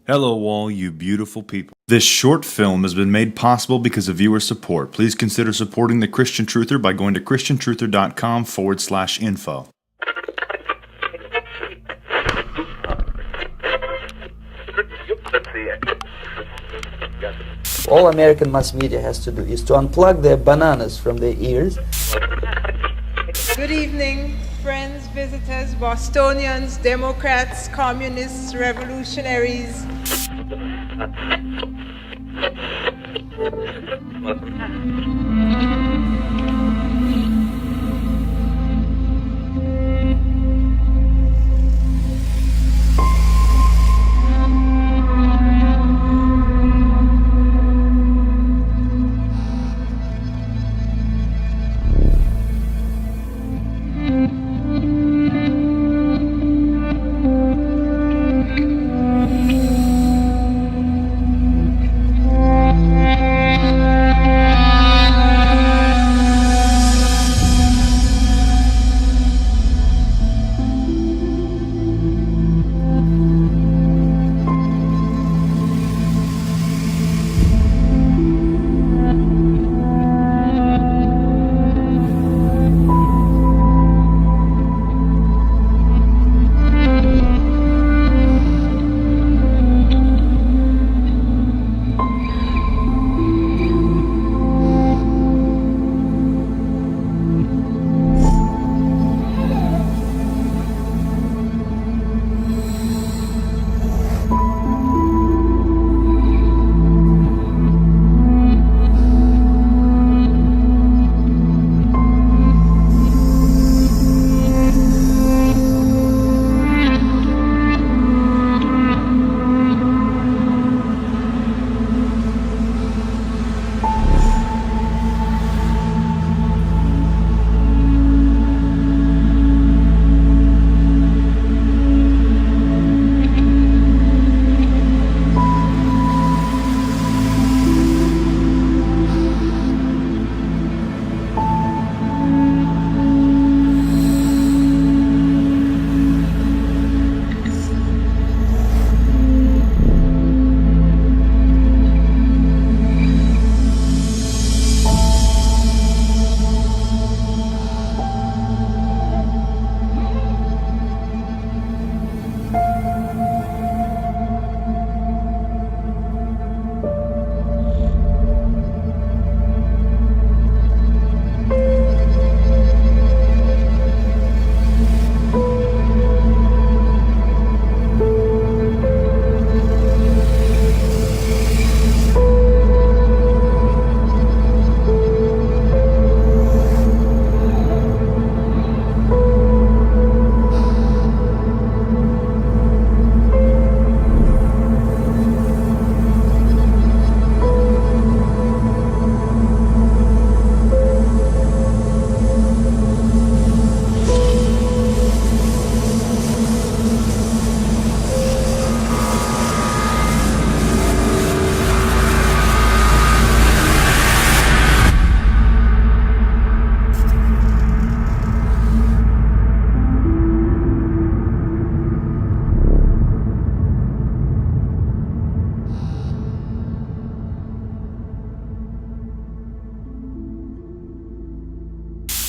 Hello, all you beautiful people. This short film has been made possible because of viewer support. Please consider supporting The Christian Truther by going to christiantruther.com/info. All American mass media has to do is to unplug their bananas from their ears. Good evening, friends, visitors, Bostonians, Democrats, communists, revolutionaries.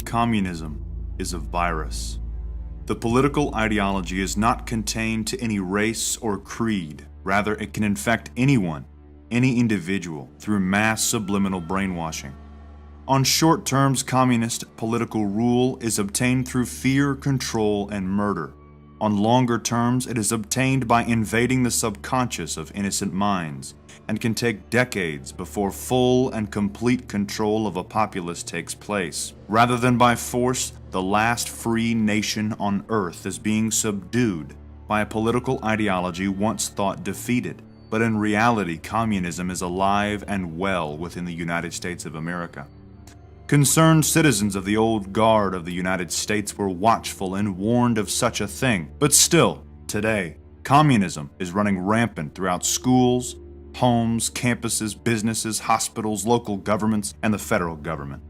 Communism is a virus. The political ideology is not contained to any race or creed. Rather, it can infect anyone, any individual, through mass subliminal brainwashing. On short terms, communist political rule is obtained through fear, control, and murder. On longer terms, it is obtained by invading the subconscious of innocent minds, and can take decades before full and complete control of a populace takes place. Rather than by force, the last free nation on earth is being subdued by a political ideology once thought defeated. But in reality, communism is alive and well within the United States of America. Concerned citizens of the old guard of the United States were watchful and warned of such a thing. But still, today, communism is running rampant throughout schools, homes, campuses, businesses, hospitals, local governments, and the federal government.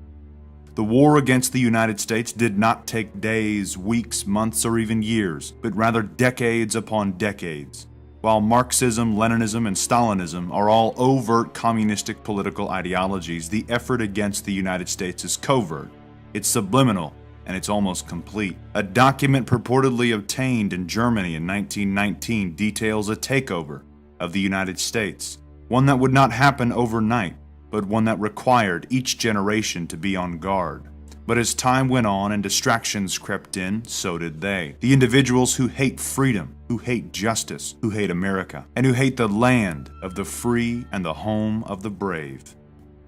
The war against the United States did not take days, weeks, months, or even years, but rather decades upon decades. While Marxism, Leninism, and Stalinism are all overt communistic political ideologies, the effort against the United States is covert, it's subliminal, and it's almost complete. A document purportedly obtained in Germany in 1919 details a takeover of the United States, one that would not happen overnight, but one that required each generation to be on guard. But as time went on and distractions crept in, so did they. The individuals who hate freedom, who hate justice, who hate America, and who hate the land of the free and the home of the brave.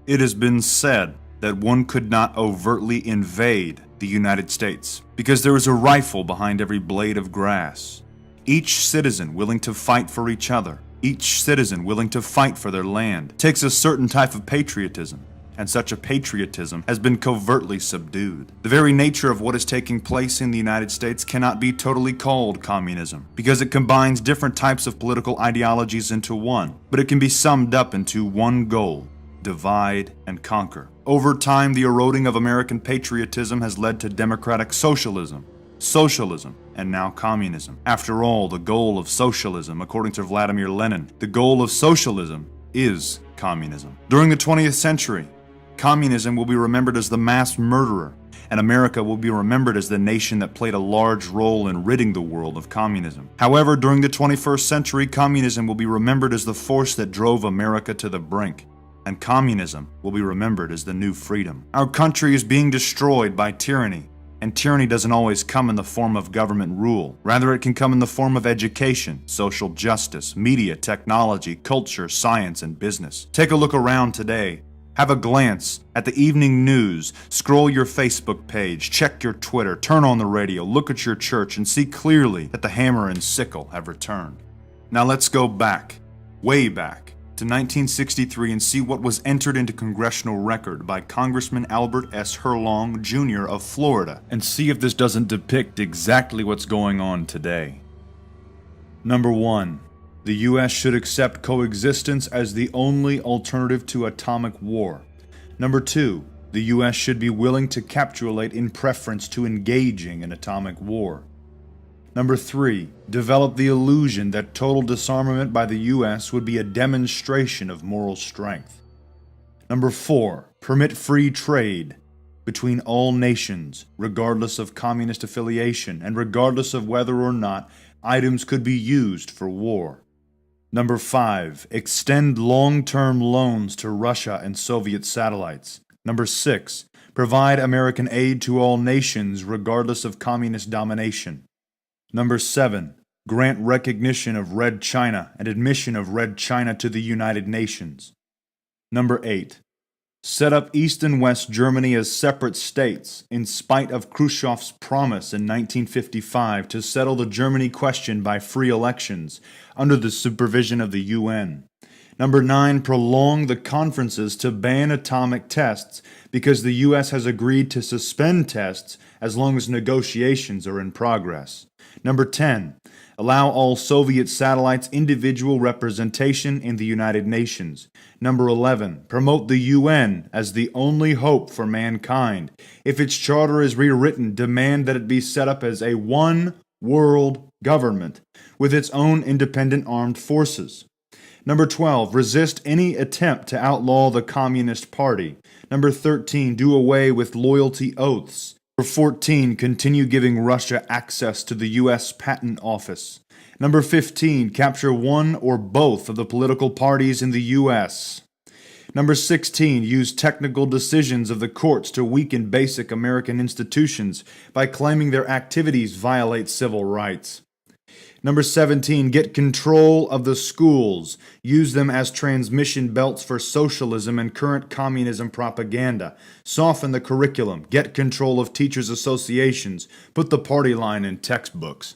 It has been said that one could not overtly invade the United States because there is a rifle behind every blade of grass. Each citizen willing to fight for each other, each citizen willing to fight for their land, takes a certain type of patriotism. And such a patriotism has been covertly subdued. The very nature of what is taking place in the United States cannot be totally called communism, because it combines different types of political ideologies into one, but it can be summed up into one goal: divide and conquer. Over time, the eroding of American patriotism has led to democratic socialism, and now communism. After all, the goal of socialism, according to Vladimir Lenin, the goal of socialism is communism. During the 20th century, communism will be remembered as the mass murderer, and America will be remembered as the nation that played a large role in ridding the world of communism. However, during the 21st century, communism will be remembered as the force that drove America to the brink, and communism will be remembered as the new freedom. Our country is being destroyed by tyranny, and tyranny doesn't always come in the form of government rule. Rather, it can come in the form of education, social justice, media, technology, culture, science, and business. Take a look around today. Have a glance at the evening news, scroll your Facebook page, check your Twitter, turn on the radio, look at your church, and see clearly that the hammer and sickle have returned. Now let's go back, way back, to 1963 and see what was entered into congressional record by Congressman Albert S. Herlong, Jr. of Florida, and see if this doesn't depict exactly what's going on today. Number 1. The U.S. should accept coexistence as the only alternative to atomic war. Number 2. The U.S. should be willing to capitulate in preference to engaging in atomic war. Number 3. Develop the illusion that total disarmament by the U.S. would be a demonstration of moral strength. Number 4. Permit free trade between all nations, regardless of communist affiliation and regardless of whether or not items could be used for war. Number 5. Extend long-term loans to Russia and Soviet satellites. Number 6. Provide American aid to all nations regardless of communist domination. Number 7. Grant recognition of Red China and admission of Red China to the United Nations. Number 8. Set up East and West Germany as separate states, in spite of Khrushchev's promise in 1955 to settle the Germany question by free elections, under the supervision of the UN. Number 9. Prolong the conferences to ban atomic tests, because the U.S. has agreed to suspend tests as long as negotiations are in progress. Number 10. Allow all Soviet satellites individual representation in the United Nations. Number 11. Promote the UN as the only hope for mankind. If its charter is rewritten, demand that it be set up as a one-world government with its own independent armed forces. Number 12. Resist any attempt to outlaw the Communist Party. Number 13. Do away with loyalty oaths. Number 14. Continue giving Russia access to the U.S. Patent Office. Number 15. Capture one or both of the political parties in the U.S. Number 16. Use technical decisions of the courts to weaken basic American institutions by claiming their activities violate civil rights. Number 17. Get control of the schools. Use them as transmission belts for socialism and current communism propaganda. Soften the curriculum. Get control of teachers' associations. Put the party line in textbooks.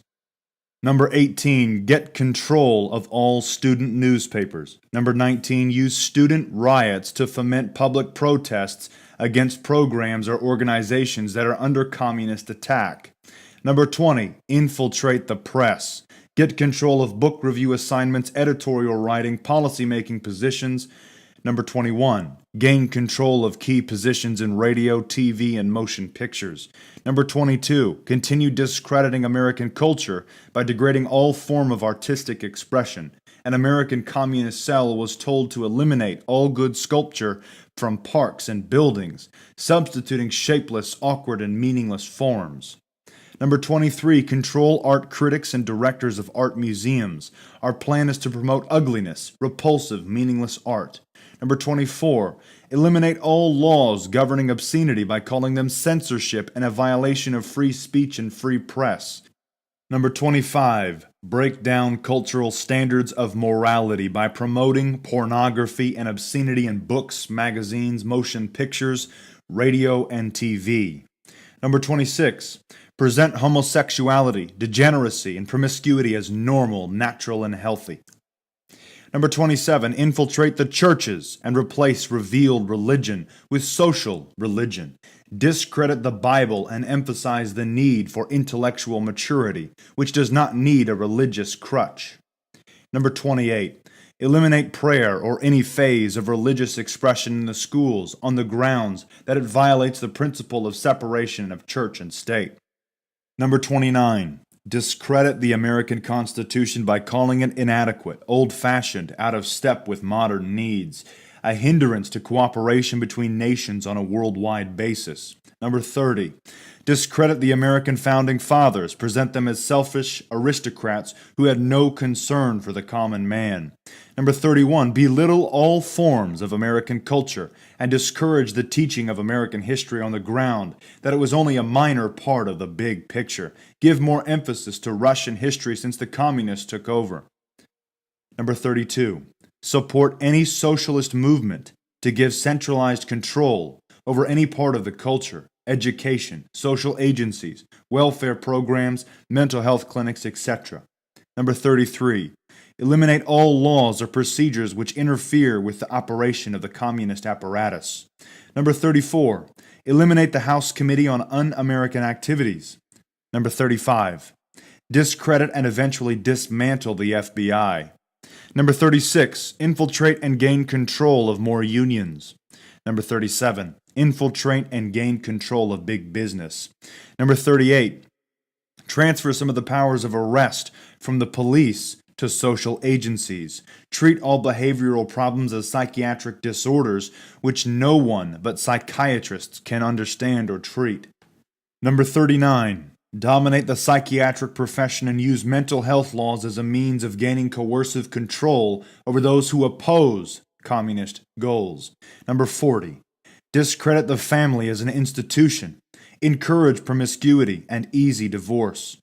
Number 18. Get control of all student newspapers. Number 19. Use student riots to foment public protests against programs or organizations that are under communist attack. Number 20. Infiltrate the press. Get control of book review assignments, editorial writing, policy-making positions. Number 21. gain control of key positions in radio, TV, and motion pictures. Number 22, continue discrediting American culture by degrading all form of artistic expression. An American communist cell was told to eliminate all good sculpture from parks and buildings, substituting shapeless, awkward, and meaningless forms. Number 23, control art critics and directors of art museums. Our plan is to promote ugliness, repulsive, meaningless art. Number 24, eliminate all laws governing obscenity by calling them censorship and a violation of free speech and free press. Number 25, break down cultural standards of morality by promoting pornography and obscenity in books, magazines, motion pictures, radio, and TV. Number 26, present homosexuality, degeneracy, and promiscuity as normal, natural, and healthy. Number 27, infiltrate the churches and replace revealed religion with social religion. Discredit the Bible and emphasize the need for intellectual maturity, which does not need a religious crutch. Number 28, eliminate prayer or any phase of religious expression in the schools on the grounds that it violates the principle of separation of church and state. Number 29, discredit the American Constitution by calling it inadequate, old-fashioned, out of step with modern needs, a hindrance to cooperation between nations on a worldwide basis. Number 30, discredit the American Founding Fathers, present them as selfish aristocrats who had no concern for the common man. Number 31, belittle all forms of American culture and discourage the teaching of American history on the ground that it was only a minor part of the big picture. Give more emphasis to Russian history since the communists took over. Number 32, support any socialist movement to give centralized control over any part of the culture, education, social agencies, welfare programs, mental health clinics, etc. Number 33, eliminate all laws or procedures which interfere with the operation of the communist apparatus. Number 34, eliminate the House Committee on Un-American Activities. Number 35, discredit and eventually dismantle the FBI. Number 36, infiltrate and gain control of more unions. Number 37, infiltrate and gain control of big business. Number 38, transfer some of the powers of arrest from the police to social agencies. Treat all behavioral problems as psychiatric disorders which no one but psychiatrists can understand or treat. Number 39, dominate the psychiatric profession and use mental health laws as a means of gaining coercive control over those who oppose communist goals. Number 40, discredit the family as an institution. Encourage promiscuity and easy divorce.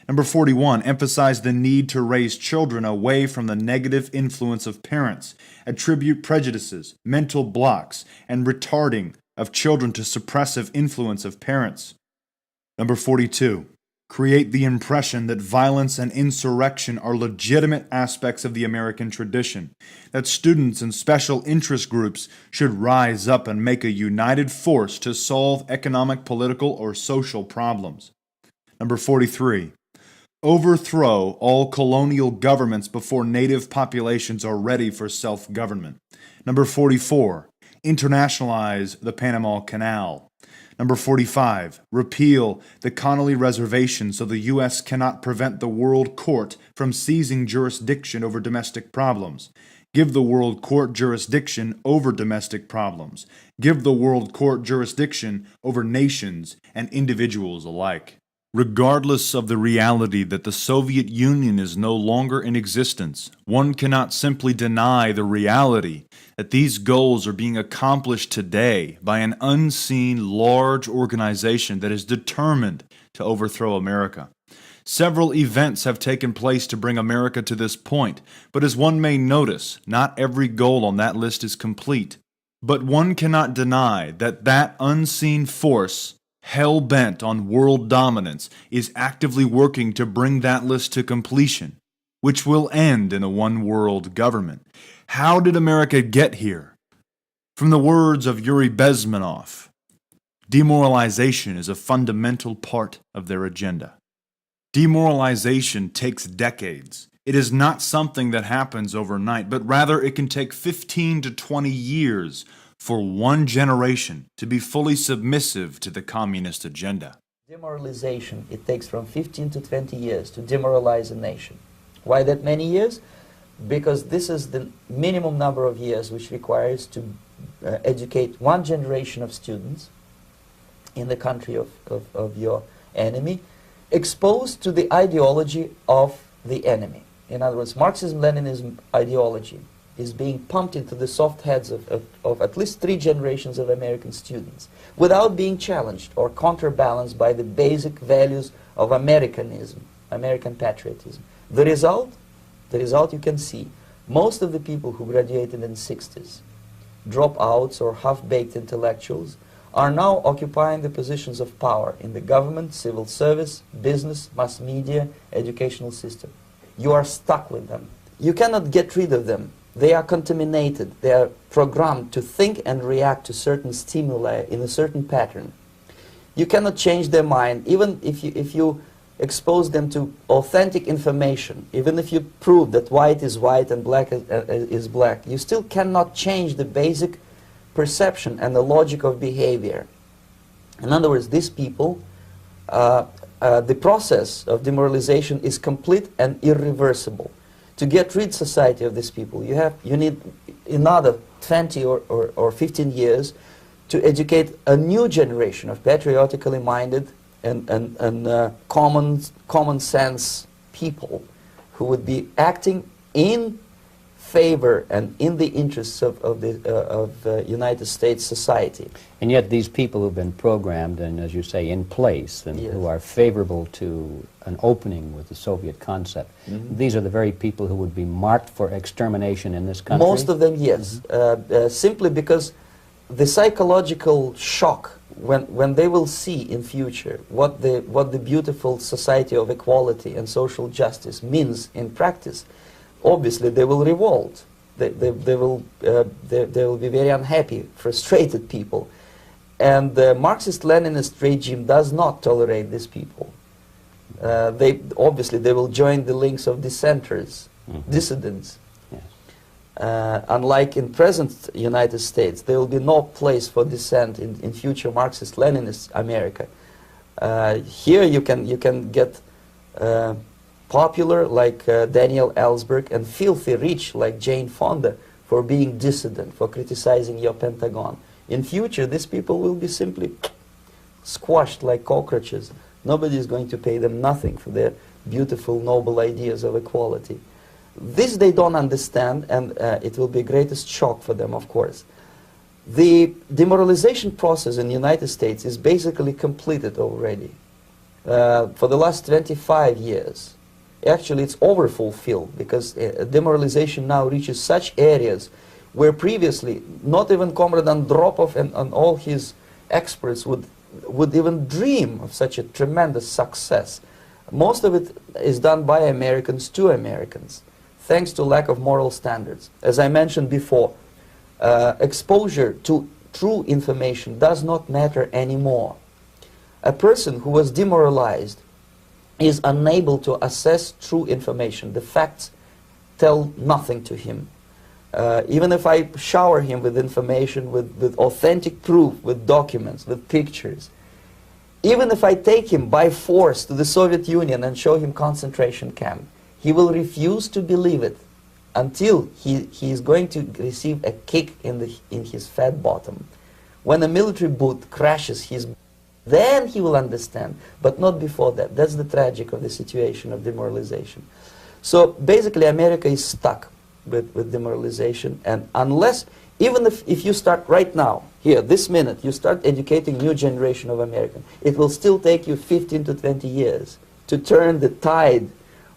Number 41, emphasize the need to raise children away from the negative influence of parents. Attribute prejudices, mental blocks, and retarding of children to suppressive influence of parents. Number 42, create the impression that violence and insurrection are legitimate aspects of the American tradition, that students and special interest groups should rise up and make a united force to solve economic, political, or social problems. Number 43, overthrow all colonial governments before native populations are ready for self-government. Number 44, internationalize the Panama Canal. Number 45, repeal the Connolly Reservation so the U.S. cannot prevent the World Court from seizing jurisdiction over domestic problems. Give the World Court jurisdiction over domestic problems. Give the World Court jurisdiction over nations and individuals alike. Regardless of the reality that the Soviet Union is no longer in existence, one cannot simply deny the reality that these goals are being accomplished today by an unseen, large organization that is determined to overthrow America. Several events have taken place to bring America to this point, but as one may notice, not every goal on that list is complete. But one cannot deny that that unseen force, hell-bent on world dominance, is actively working to bring that list to completion, which will end in a one-world government. How did America get here? From the words of Yuri Bezmenov, demoralization is a fundamental part of their agenda. Demoralization takes decades. It is not something that happens overnight, but rather it can take 15 to 20 years for one generation to be fully submissive to the communist agenda. Demoralization, it takes from 15 to 20 years to demoralize a nation. Why that many years? Because this is the minimum number of years which requires to educate one generation of students in the country of your enemy, exposed to the ideology of the enemy. In other words, Marxism-Leninism ideology is being pumped into the soft heads of at least 3 generations of American students without being challenged or counterbalanced by the basic values of Americanism, American patriotism. The result you can see. Most of the people who graduated in the 60s, dropouts or half-baked intellectuals, are now occupying the positions of power in the government, civil service, business, mass media, educational system. You are stuck with them. You cannot get rid of them. They are contaminated. They are programmed to think and react to certain stimuli in a certain pattern. You cannot change their mind, even if you expose them to authentic information, even if you prove that white is white and black is black. You still cannot change the basic perception and the logic of behavior. In other words, these people, the process of demoralization is complete and irreversible. To get rid society of these people, you need another 20 or 15 years to educate a new generation of patriotically minded and common sense people who would be acting in favor and in the interests of the United States society. And yet these people who've been programmed and, as you say, in place and Yes. who are favorable to an opening with the Soviet concept, these are the very people who would be marked for extermination in this country? Most of them, yes. Simply because the psychological shock when they will see in future what the beautiful society of equality and social justice means in practice, obviously they will revolt. They will be very unhappy, frustrated people. And the Marxist-Leninist regime does not tolerate these people. Obviously they will join the links of dissenters, dissidents. Unlike in present United States, there will be no place for dissent in future Marxist-Leninist America. Here you can get popular like Daniel Ellsberg and filthy rich like Jane Fonda for being dissident, for criticizing your Pentagon. In future, these people will be simply squashed like cockroaches. Nobody is going to pay them nothing for their beautiful, noble ideas of equality. This they don't understand, and it will be greatest shock for them, of course. The demoralization process in the United States is basically completed already. For the last 25 years. Actually, it's overfulfilled because demoralization now reaches such areas where previously not even Comrade Andropov and all his experts would even dream of such a tremendous success. Most of it is done by Americans to Americans, thanks to lack of moral standards. As I mentioned before, exposure to true information does not matter anymore. A person who was demoralized is unable to assess true information. The facts tell nothing to him. Even if I shower him with information, with authentic proof, with documents, with pictures, even if I take him by force to the Soviet Union and show him concentration camp, he will refuse to believe it until he is going to receive a kick in his fat bottom. When a military boot crashes his, then he will understand, but not before that. That's the tragic of the situation of demoralization. So basically America is stuck with demoralization, and unless, even if you start right now, here, this minute, you start educating new generation of Americans, it will still take you 15 to 20 years to turn the tide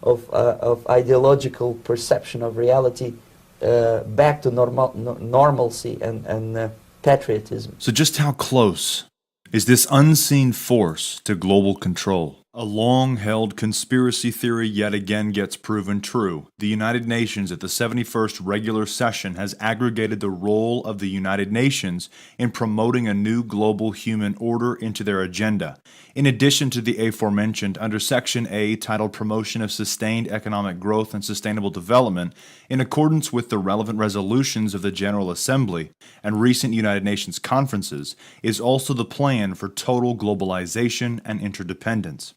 of ideological perception of reality back to normalcy and patriotism. So just how close is this unseen force to global control? A long-held conspiracy theory yet again gets proven true. The United Nations at the 71st regular session has aggregated the role of the United Nations in promoting a new global human order into their agenda. In addition to the aforementioned, under Section A titled Promotion of Sustained Economic Growth and Sustainable Development, in accordance with the relevant resolutions of the General Assembly and recent United Nations conferences, is also the plan for total globalization and interdependence.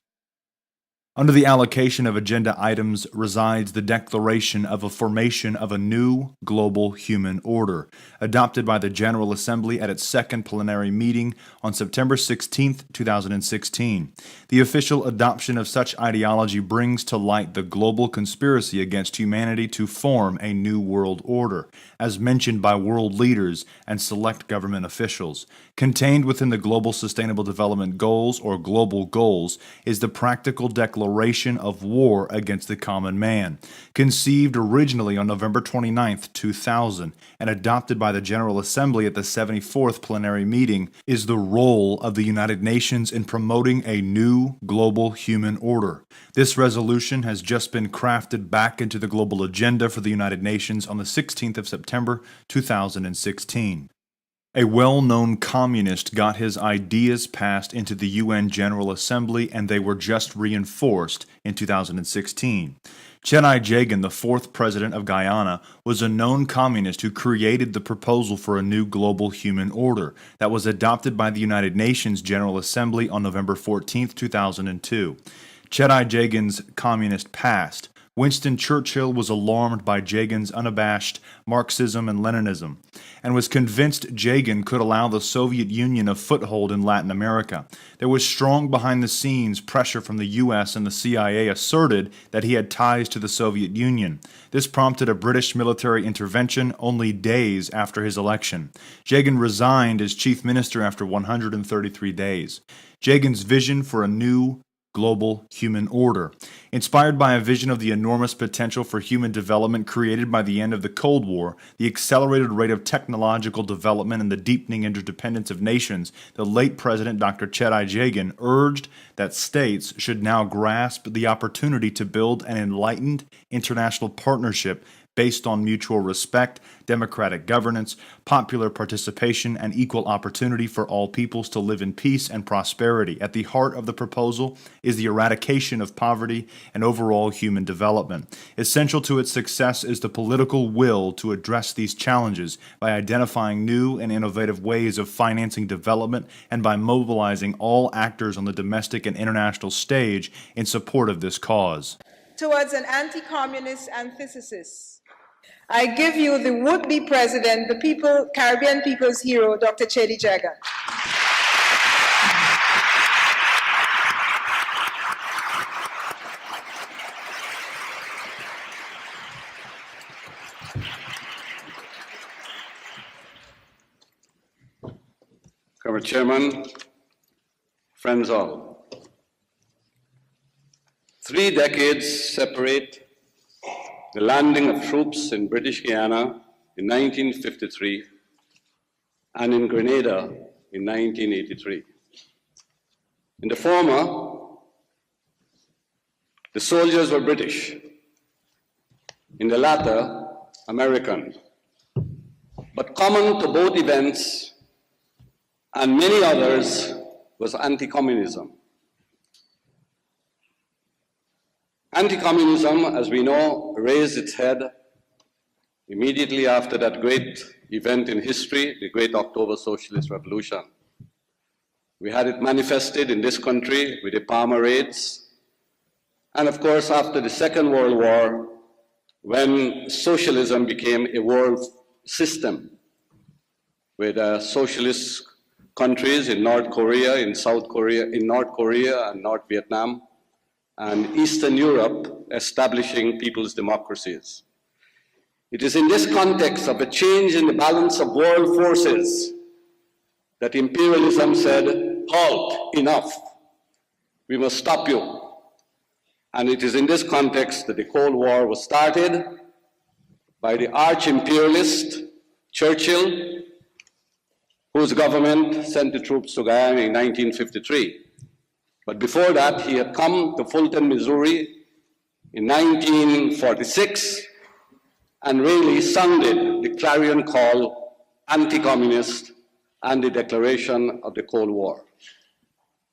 Under the allocation of agenda items resides the declaration of a formation of a new global human order, adopted by the General Assembly at its second plenary meeting on September 16, 2016. The official adoption of such ideology brings to light the global conspiracy against humanity to form a new world order, as mentioned by world leaders and select government officials. Contained within the Global Sustainable Development Goals, or Global Goals, is the practical declaration of war against the common man. Conceived originally on November 29, 2000, and adopted by the General Assembly at the 74th plenary meeting, is the role of the United Nations in promoting a new global human order. This resolution has just been crafted back into the global agenda for the United Nations on the 16th of September 2016. A well-known communist got his ideas passed into the UN General Assembly, and they were just reinforced in 2016. Chedai Jagan, the fourth president of Guyana, was a known communist who created the proposal for a new global human order that was adopted by the United Nations General Assembly on November 14, 2002. Chedai Jagan's communist past. Winston Churchill was alarmed by Jagan's unabashed Marxism and Leninism, and was convinced Jagan could allow the Soviet Union a foothold in Latin America. There was strong behind-the-scenes pressure from the U.S., and the CIA asserted that he had ties to the Soviet Union. This prompted a British military intervention only days after his election. Jagan resigned as chief minister after 133 days. Jagan's vision for a new global human order. Inspired by a vision of the enormous potential for human development created by the end of the Cold War, the accelerated rate of technological development, and the deepening interdependence of nations, the late President Dr. Chedai Jagan urged that states should now grasp the opportunity to build an enlightened international partnership based on mutual respect, democratic governance, popular participation, and equal opportunity for all peoples to live in peace and prosperity. At the heart of the proposal is the eradication of poverty and overall human development. Essential to its success is the political will to address these challenges by identifying new and innovative ways of financing development and by mobilizing all actors on the domestic and international stage in support of this cause. Towards an anti-communist antithesis, I give you the would-be president, the Caribbean people's hero, Dr. Chedai Jagan. Mr. Chairman, friends all, 3 decades separate the landing of troops in British Guiana in 1953 and in Grenada in 1983. In the former, the soldiers were British. In the latter, American. But common to both events and many others was anti-communism. Anti-communism, as we know, raised its head immediately after that great event in history, the Great October Socialist Revolution. We had it manifested in this country with the Palmer raids, and of course after the Second World War, when socialism became a world system, with socialist countries in North Korea, in South Korea, in North Korea and North Vietnam, and Eastern Europe establishing people's democracies. It is in this context of a change in the balance of world forces that imperialism said, halt, enough, we must stop you. And it is in this context that the Cold War was started by the arch-imperialist Churchill, whose government sent the troops to Guyana in 1953. But before that, he had come to Fulton, Missouri in 1946 and really sounded the clarion call, anti-communist, and the declaration of the Cold War.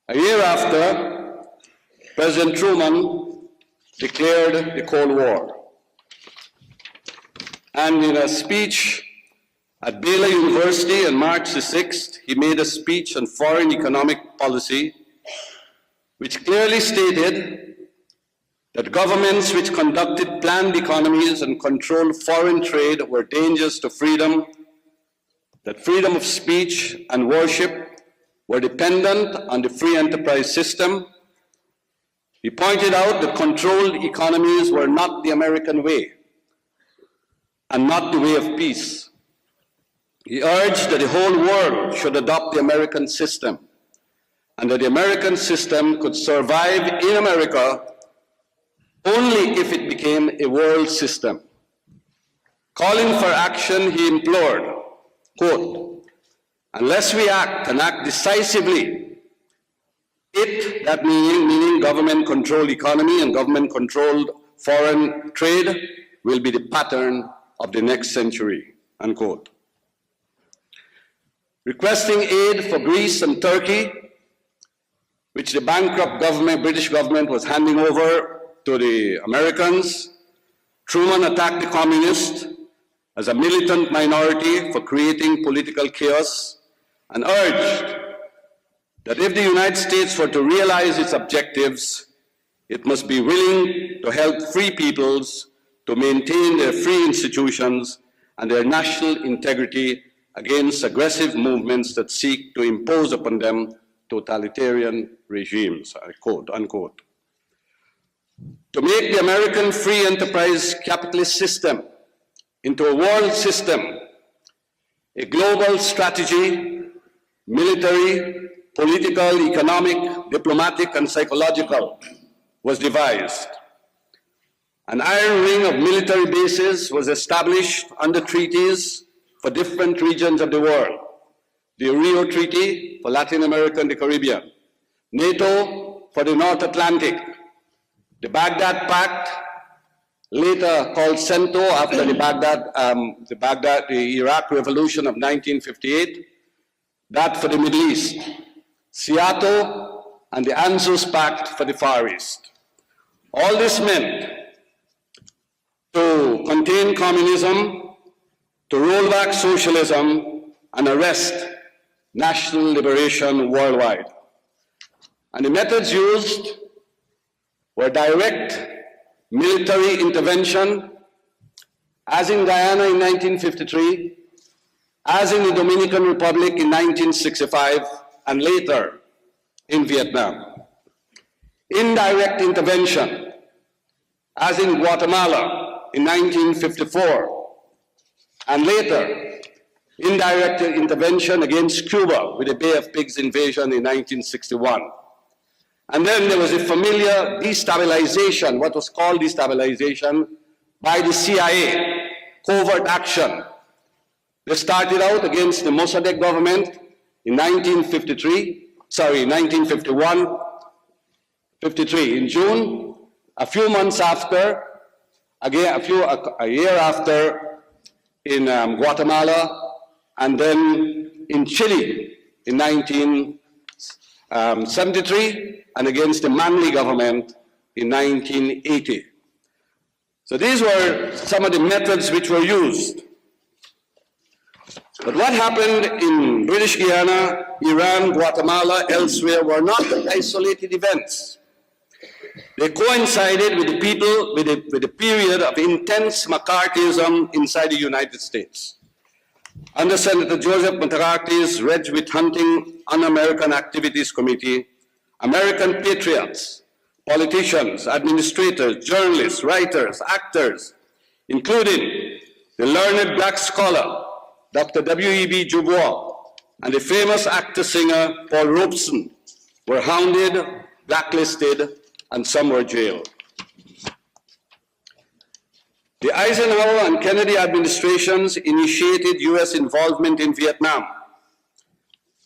A year after, President Truman declared the Cold War. And in a speech at Baylor University on March the 6th, he made a speech on foreign economic policy, which clearly stated that governments which conducted planned economies and controlled foreign trade were dangerous to freedom, that freedom of speech and worship were dependent on the free enterprise system. He pointed out that controlled economies were not the American way and not the way of peace. He urged that the whole world should adopt the American system and that the American system could survive in America only if it became a world system. Calling for action, he implored, quote, "Unless we act and act decisively, that meaning government-controlled economy and government-controlled foreign trade, will be the pattern of the next century," unquote. Requesting aid for Greece and Turkey, which the bankrupt government, British government, was handing over to the Americans, Truman attacked the communists as a militant minority for creating political chaos and urged that if the United States were to realize its objectives, it must be willing to help free peoples to maintain their free institutions and their national integrity against aggressive movements that seek to impose upon them totalitarian regimes, quote, unquote. To make the American free enterprise capitalist system into a world system, a global strategy, military, political, economic, diplomatic, and psychological, was devised. An iron ring of military bases was established under treaties for different regions of the world. The Rio Treaty for Latin America and the Caribbean, NATO for the North Atlantic, the Baghdad Pact, later called CENTO after the Iraq Revolution of 1958, that for the Middle East, SEATO and the ANZUS Pact for the Far East. All this meant to contain communism, to roll back socialism, and arrest national liberation worldwide. And the methods used were direct military intervention, as in Guyana in 1953, as in the Dominican Republic in 1965, and later in Vietnam. Indirect intervention, as in Guatemala in 1954, and later indirect intervention against Cuba with the Bay of Pigs invasion in 1961. And then there was a familiar destabilization, what was called destabilization, by the CIA, covert action. They started out against the Mossadegh government in 1951, 53. In June, a few months after, again a year after, in Guatemala, and then in Chile in 1973, and against the Manley government in 1980. So these were some of the methods which were used. But what happened in British Guiana, Iran, Guatemala, elsewhere were not isolated events. They coincided with the period of intense McCarthyism inside the United States. Under Senator Joseph McCarthy's Red Wheat Hunting Un-American Activities Committee, American patriots, politicians, administrators, journalists, writers, actors, including the learned black scholar, Dr. W.E.B. Du Bois, and the famous actor-singer Paul Robeson, were hounded, blacklisted, and some were jailed. The Eisenhower and Kennedy administrations initiated US involvement in Vietnam.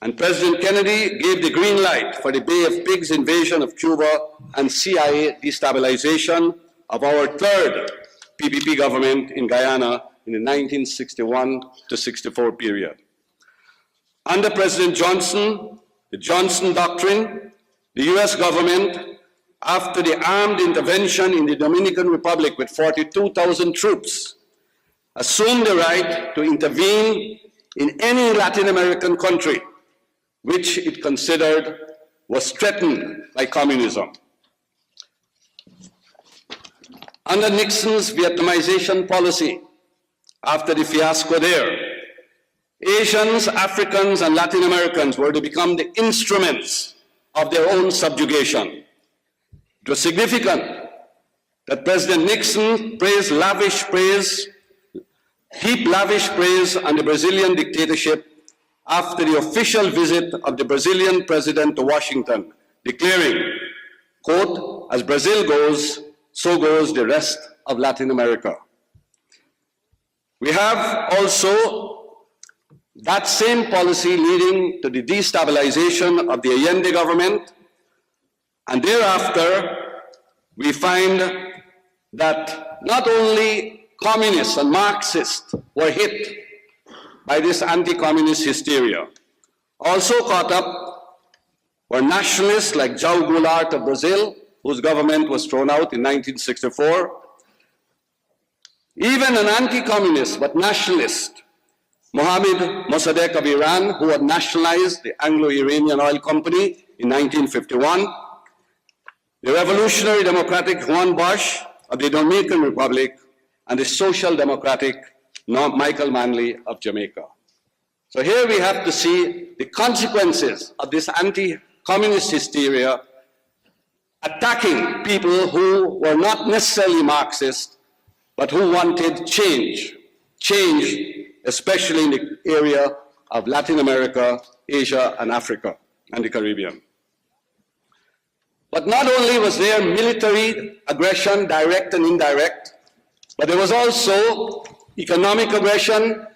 And President Kennedy gave the green light for the Bay of Pigs invasion of Cuba and CIA destabilization of our third PPP government in Guyana in the 1961 to 64 period. Under President Johnson, the Johnson Doctrine, the US government, after the armed intervention in the Dominican Republic with 42,000 troops, assumed the right to intervene in any Latin American country which it considered was threatened by communism. Under Nixon's Vietnamization policy, after the fiasco there, Asians, Africans, and Latin Americans were to become the instruments of their own subjugation. It was significant that President Nixon heaped lavish praise on the Brazilian dictatorship after the official visit of the Brazilian president to Washington, declaring, quote, "As Brazil goes, so goes the rest of Latin America." We have also that same policy leading to the destabilization of the Allende government, and thereafter we find that not only communists and Marxists were hit by this anti-communist hysteria. Also caught up were nationalists like João Goulart of Brazil, whose government was thrown out in 1964. Even an anti-communist but nationalist, Mohammad Mossadegh of Iran, who had nationalized the Anglo-Iranian Oil Company in 1951. The revolutionary democratic Juan Bosch of the Dominican Republic, and the social democratic Michael Manley of Jamaica. So here we have to see the consequences of this anti-communist hysteria attacking people who were not necessarily Marxist, but who wanted change, especially in the area of Latin America, Asia, and Africa, and the Caribbean. But not only was there military aggression, direct and indirect, but there was also economic aggression,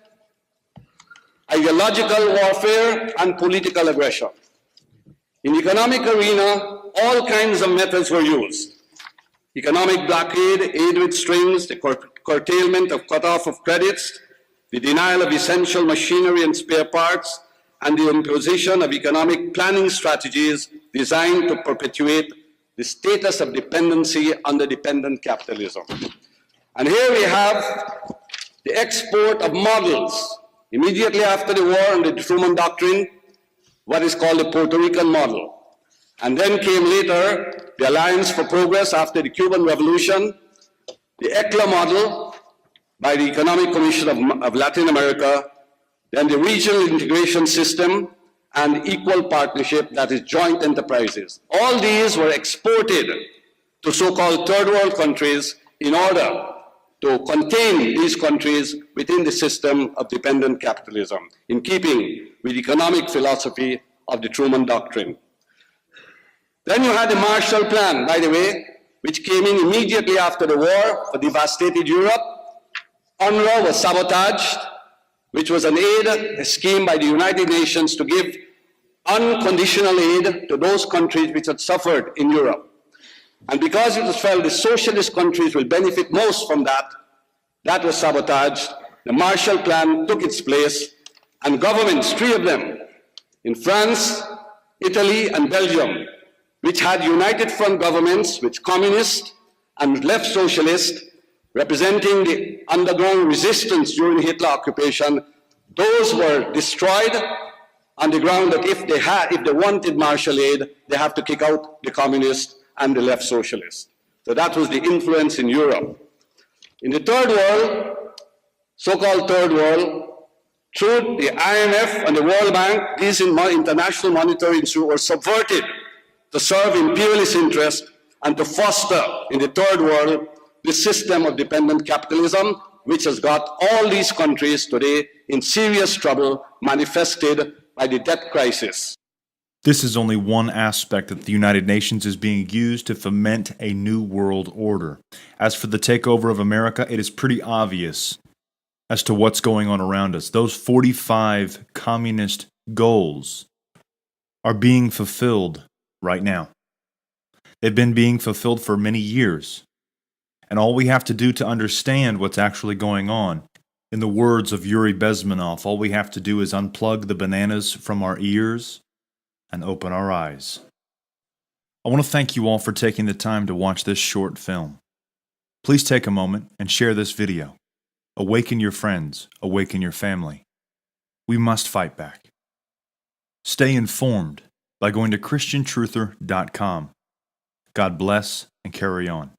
ideological warfare, and political aggression. In the economic arena, all kinds of methods were used. Economic blockade, aid with strings, the curtailment of cutoff of credits, the denial of essential machinery and spare parts, and the imposition of economic planning strategies designed to perpetuate the status of dependency under dependent capitalism. And here we have the export of models. Immediately after the war under the Truman Doctrine, what is called the Puerto Rican model. And then came later the Alliance for Progress after the Cuban Revolution, the ECLA model by the Economic Commission of Latin America, then the regional integration system, and equal partnership, that is joint enterprises. All these were exported to so-called third world countries in order to contain these countries within the system of dependent capitalism, in keeping with the economic philosophy of the Truman Doctrine. Then you had the Marshall Plan, by the way, which came in immediately after the war for devastated Europe. UNRWA was sabotaged, which was an aid scheme by the United Nations to give unconditional aid to those countries which had suffered in Europe. And because it was felt the socialist countries will benefit most from that, that was sabotaged. The Marshall Plan took its place, and governments, 3 of them, in France, Italy, and Belgium, which had united front governments with communist and left socialist, representing the underground resistance during Hitler occupation, those were destroyed on the ground that if they wanted Marshall aid, they have to kick out the communists and the left socialists. So that was the influence in Europe. In the third world, so-called third world, through the IMF and the World Bank, these international monetary instruments were subverted to serve imperialist interests and to foster in the third world the system of dependent capitalism, which has got all these countries today in serious trouble, manifested by the debt crisis. This is only one aspect that the United Nations is being used to foment a new world order. As for the takeover of America, it is pretty obvious as to what's going on around us. Those 45 communist goals are being fulfilled right now. They've been being fulfilled for many years. And all we have to do to understand what's actually going on, in the words of Yuri Bezmenov, all we have to do is unplug the bananas from our ears and open our eyes. I want to thank you all for taking the time to watch this short film. Please take a moment and share this video. Awaken your friends, awaken your family. We must fight back. Stay informed by going to ChristianTruther.com. God bless and carry on.